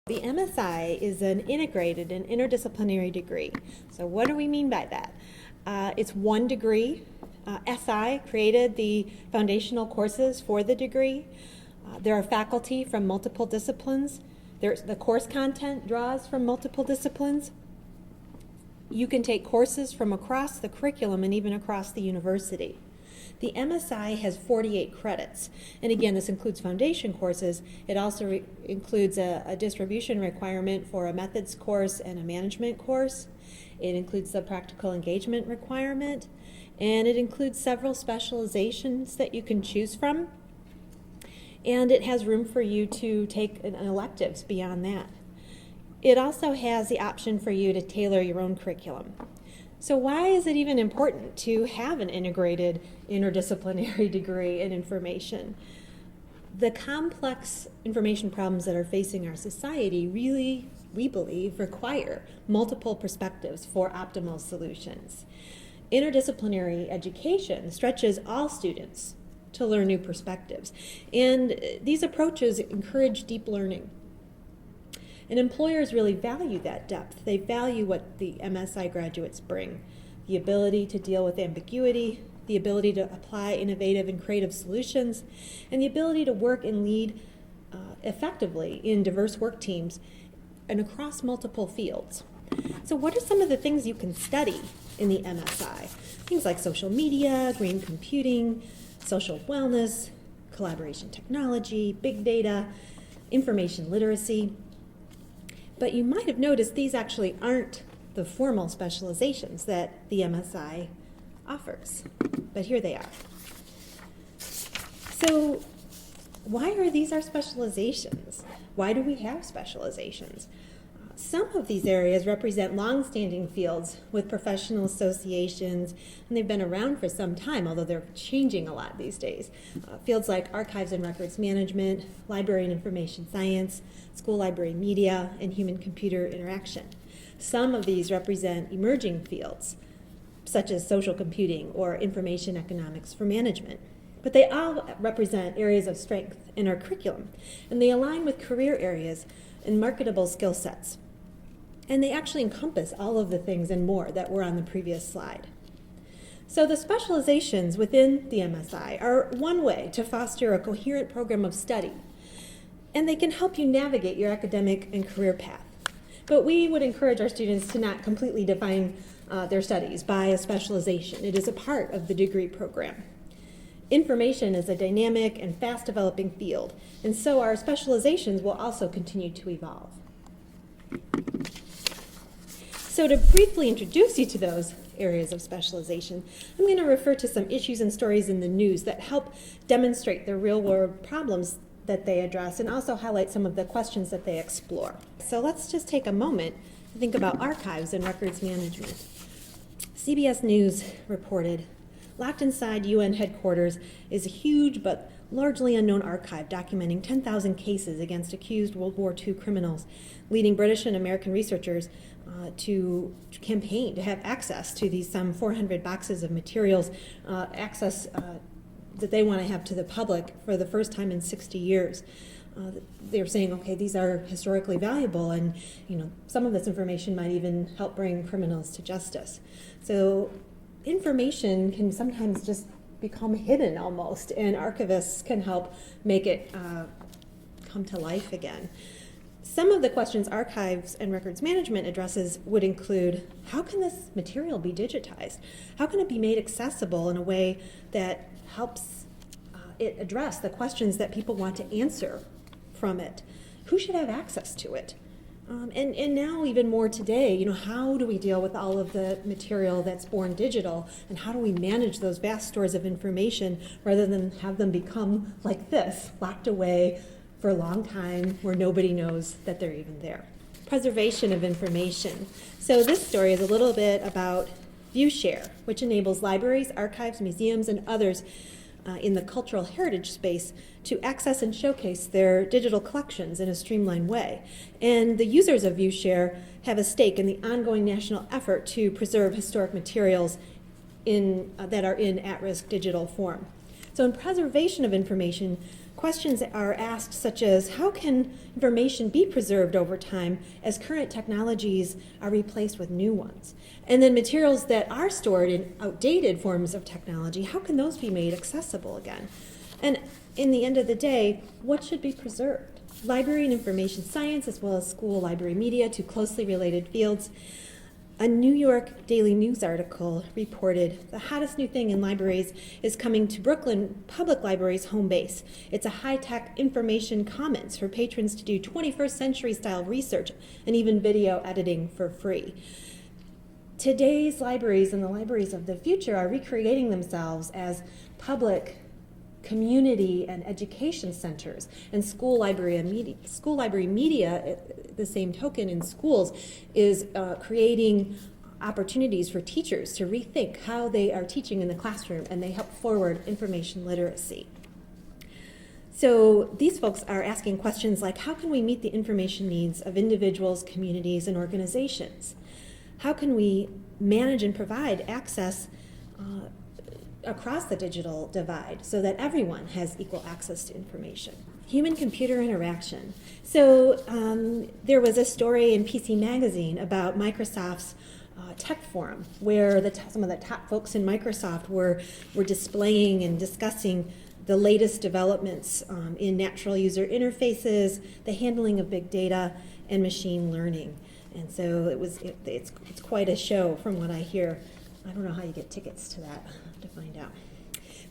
The MSI is an integrated and interdisciplinary degree. So what do we mean by that? It's one degree. SI created the foundational courses for the degree. There are faculty from multiple disciplines. The course content draws from multiple disciplines. You can take courses from across the curriculum and even across the university. The MSI has 48 credits, and again, this includes foundation courses. It also includes a distribution requirement for a methods course and a management course. It includes the practical engagement requirement, and it includes several specializations that you can choose from, and it has room for you to take electives beyond that. It also has the option for you to tailor your own curriculum. So why is it even important to have an integrated interdisciplinary degree in information? The complex information problems that are facing our society really, we believe, require multiple perspectives for optimal solutions. Interdisciplinary education stretches all students to learn new perspectives, and these approaches encourage deep learning. And employers really value that depth. They value what the MSI graduates bring: the ability to deal with ambiguity, the ability to apply innovative and creative solutions, and the ability to work and lead effectively in diverse work teams and across multiple fields. So what are some of the things you can study in the MSI? Things like social media, green computing, social wellness, collaboration technology, big data, information literacy. But you might have noticed these actually aren't the formal specializations that the MSI offers. But here they are. So why are these our specializations? Why do we have specializations? Some of these areas represent long-standing fields with professional associations, and they've been around for some time, although they're changing a lot these days. Fields like archives and records management, library and information science, school library media, and human-computer interaction. Some of these represent emerging fields, such as social computing or information economics for management. But they all represent areas of strength in our curriculum, and they align with career areas and marketable skill sets. And they actually encompass all of the things and more that were on the previous slide. So the specializations within the MSI are one way to foster a coherent program of study, and they can help you navigate your academic and career path. But we would encourage our students to not completely define their studies by a specialization. It is a part of the degree program. Information is a dynamic and fast-developing field, and so our specializations will also continue to evolve. So to briefly introduce you to those areas of specialization, I'm going to refer to some issues and stories in the news that help demonstrate the real-world problems that they address and also highlight some of the questions that they explore. So let's just take a moment to think about archives and records management. CBS News reported, locked inside UN headquarters is a huge but largely unknown archive documenting 10,000 cases against accused World War II criminals, leading British and American researchers to campaign to have access to these some 400 boxes of materials, access that they want to have to the public for the first time in 60 years. They're saying, okay, these are historically valuable, and some of this information might even help bring criminals to justice. So information can sometimes just become hidden almost, and archivists can help make it come to life again. Some of the questions archives and records management addresses would include, how can this material be digitized? How can it be made accessible in a way that helps it address the questions that people want to answer from it? Who should have access to it? And now even more today, how do we deal with all of the material that's born digital, and how do we manage those vast stores of information rather than have them become like this, locked away for a long time where nobody knows that they're even there? Preservation of information. So this story is a little bit about ViewShare, which enables libraries, archives, museums, and others in the cultural heritage space to access and showcase their digital collections in a streamlined way. And the users of ViewShare have a stake in the ongoing national effort to preserve historic materials that are in at-risk digital form. So in preservation of information, Questions are asked such as, how can information be preserved over time as current technologies are replaced with new ones? And then materials that are stored in outdated forms of technology, how can those be made accessible again? And in the end of the day, what should be preserved? Library and information science, as well as school library media, two closely related fields. A New York Daily News article reported the hottest new thing in libraries is coming to Brooklyn Public Library's home base. It's a high-tech information commons for patrons to do 21st century style research and even video editing for free. Today's libraries and the libraries of the future are recreating themselves as public community and education centers, and school library media, the same token in schools, is creating opportunities for teachers to rethink how they are teaching in the classroom, and they help forward information literacy. So these folks are asking questions like, how can we meet the information needs of individuals, communities, and organizations? How can we manage and provide access across the digital divide so that everyone has equal access to information? Human-computer interaction. So there was a story in PC Magazine about Microsoft's tech forum, where some of the top folks in Microsoft were displaying and discussing the latest developments in natural user interfaces, the handling of big data, and machine learning. And so it's quite a show from what I hear. I don't know how you get tickets to that. I'll have to find out.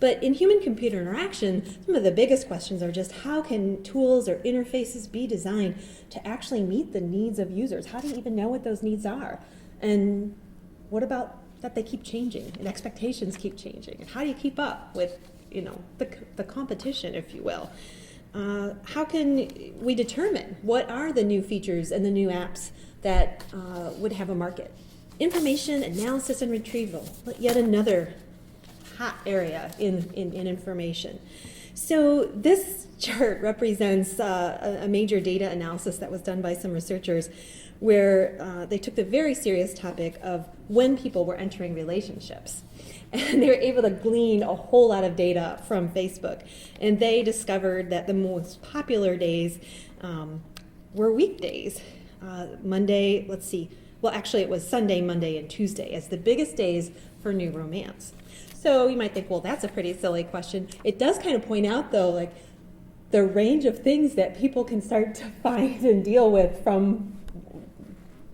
But in human-computer interaction, some of the biggest questions are just, how can tools or interfaces be designed to actually meet the needs of users? How do you even know what those needs are? And what about that they keep changing and expectations keep changing? And how do you keep up with, the competition, if you will? How can we determine what are the new features and the new apps that would have a market? Information analysis and retrieval, yet another hot area in information. So this chart represents a major data analysis that was done by some researchers, where they took the very serious topic of when people were entering relationships. And they were able to glean a whole lot of data from Facebook. And they discovered that the most popular days were weekdays. Monday, actually it was Sunday, Monday, and Tuesday as the biggest days for new romance. So you might think, well, that's a pretty silly question. It does kind of point out, though, like the range of things that people can start to find and deal with from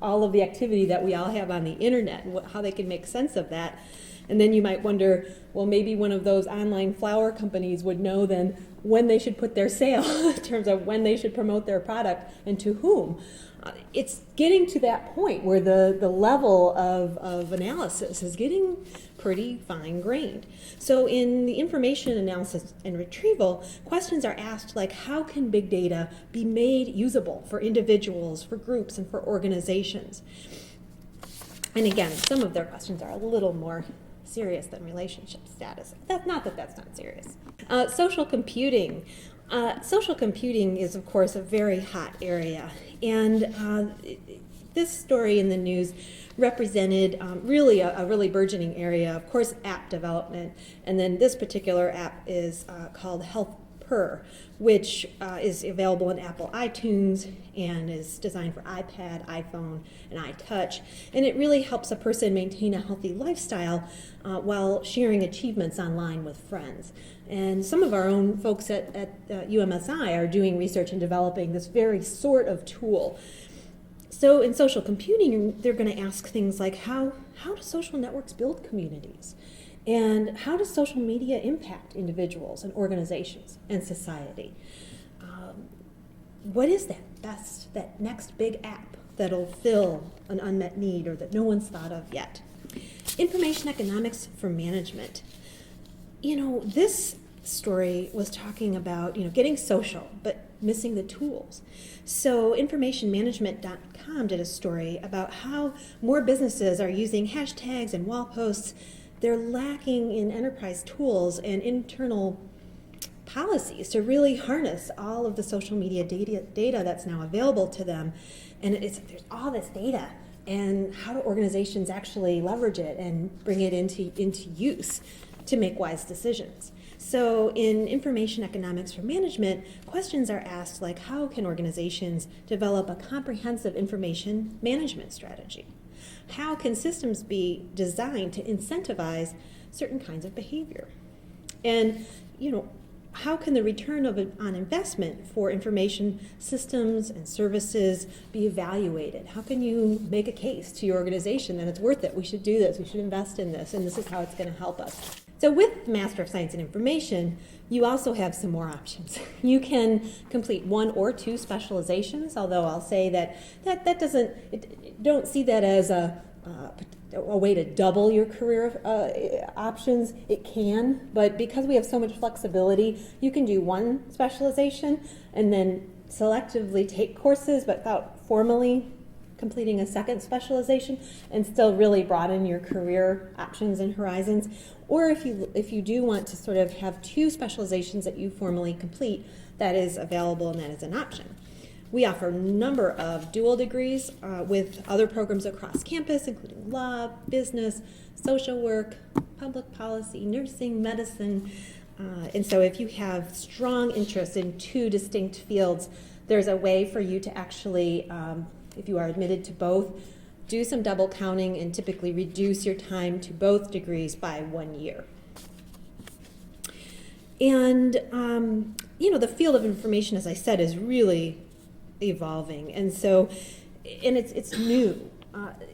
all of the activity that we all have on the internet, and how they can make sense of that. And then you might wonder, well, maybe one of those online flower companies would know then when they should put their sale in terms of when they should promote their product and to whom. It's getting to that point where the level of analysis is getting pretty fine-grained. So in the information analysis and retrieval, questions are asked like, how can big data be made usable for individuals, for groups, and for organizations? And again, some of their questions are a little more serious than relationship status. That's not serious. Social computing. Social computing is, of course, a very hot area. And this story in the news represented really a really burgeoning area, of course, app development. And then this particular app is called HealthPer, which is available in Apple iTunes and is designed for iPad, iPhone, and iTouch. And it really helps a person maintain a healthy lifestyle while sharing achievements online with friends. And some of our own folks at UMSI are doing research and developing this very sort of tool. So in social computing, they're going to ask things like, how do social networks build communities? And how does social media impact individuals and organizations and society? What is that next big app that'll fill an unmet need or that no one's thought of yet? Information economics for management. This story was talking about, getting social, but missing the tools. So informationmanagement.com did a story about how more businesses are using hashtags and wall posts. They're lacking in enterprise tools and internal policies to really harness all of the social media data that's now available to them. And there's all this data, and how do organizations actually leverage it and bring it into use to make wise decisions? So in information economics for management, questions are asked like, how can organizations develop a comprehensive information management strategy? How can systems be designed to incentivize certain kinds of behavior? And, how can the return on investment for information systems and services be evaluated? How can you make a case to your organization that it's worth it? We should do this. We should invest in this, and this is how it's going to help us. So with Master of Science in Information, you also have some more options. You can complete 1 or 2 specializations, although I'll say that doesn't, don't see that as a way to double your career options. It can, but because we have so much flexibility, you can do 1 specialization and then selectively take courses, but without formally completing a 2nd specialization, and still really broaden your career options and horizons. Or if you do want to sort of have 2 specializations that you formally complete, that is available and that is an option. We offer a number of dual degrees with other programs across campus, including law, business, social work, public policy, nursing, medicine. And so if you have strong interest in 2 distinct fields, there's a way for you to actually, if you are admitted to both, do some double counting and typically reduce your time to both degrees by 1 year. And, the field of information, as I said, is really evolving, and so, and it's new.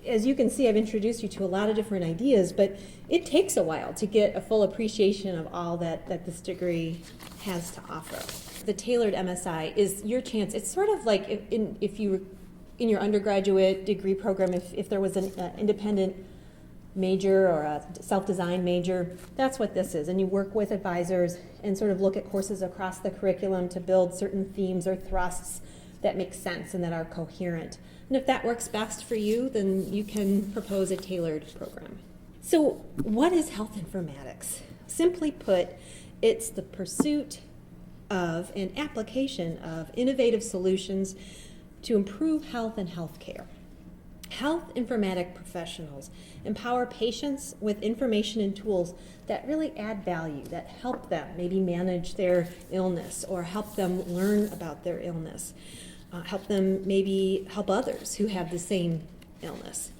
As you can see, I've introduced you to a lot of different ideas, but it takes a while to get a full appreciation of all that this degree has to offer. The tailored MSI is your chance. It's sort of like if you were in your undergraduate degree program, if there was an independent major or a self-designed major, that's what this is. And you work with advisors and sort of look at courses across the curriculum to build certain themes or thrusts that make sense and that are coherent. And if that works best for you, then you can propose a tailored program. So what is health informatics? Simply put, it's the pursuit of and application of innovative solutions to improve health and healthcare. Health informatic professionals empower patients with information and tools that really add value, that help them maybe manage their illness or help them learn about their illness, help them maybe help others who have the same illness.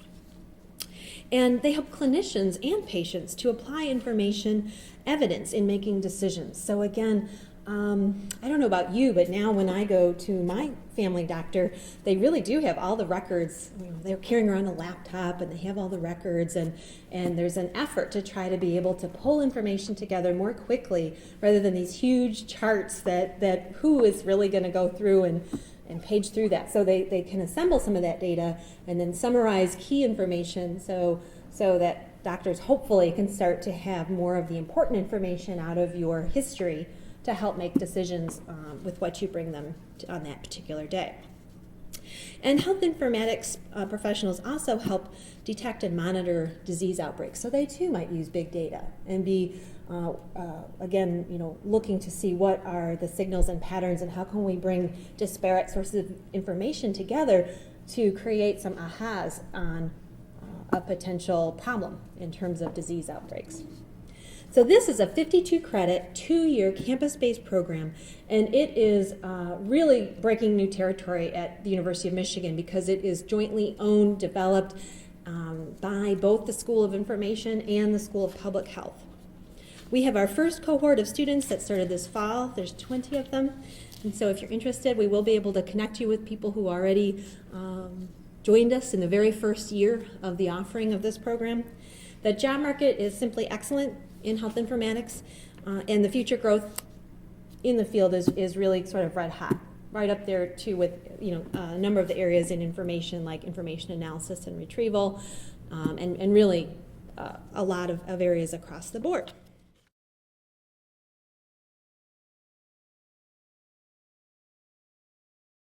And they help clinicians and patients to apply information evidence in making decisions. So again, I don't know about you, but now when I go to my family doctor, they really do have all the records. They're carrying around a laptop and they have all the records, and there's an effort to try to be able to pull information together more quickly rather than these huge charts that who is really going to go through and page through that. So they can assemble some of that data and then summarize key information so that doctors hopefully can start to have more of the important information out of your history to help make decisions with what you bring them on that particular day. And health informatics professionals also help detect and monitor disease outbreaks. So they too might use big data and be, again, looking to see what are the signals and patterns and how can we bring disparate sources of information together to create some ahas on a potential problem in terms of disease outbreaks. So this is a 52-credit, 2-year campus-based program, and it is really breaking new territory at the University of Michigan because it is jointly owned, developed by both the School of Information and the School of Public Health. We have our first cohort of students that started this fall. There's 20 of them, and so if you're interested, we will be able to connect you with people who already joined us in the very first year of the offering of this program. The job market is simply excellent in health informatics, and the future growth in the field is really sort of red hot, right up there too with a number of the areas in information like information analysis and retrieval, and really a lot of areas across the board.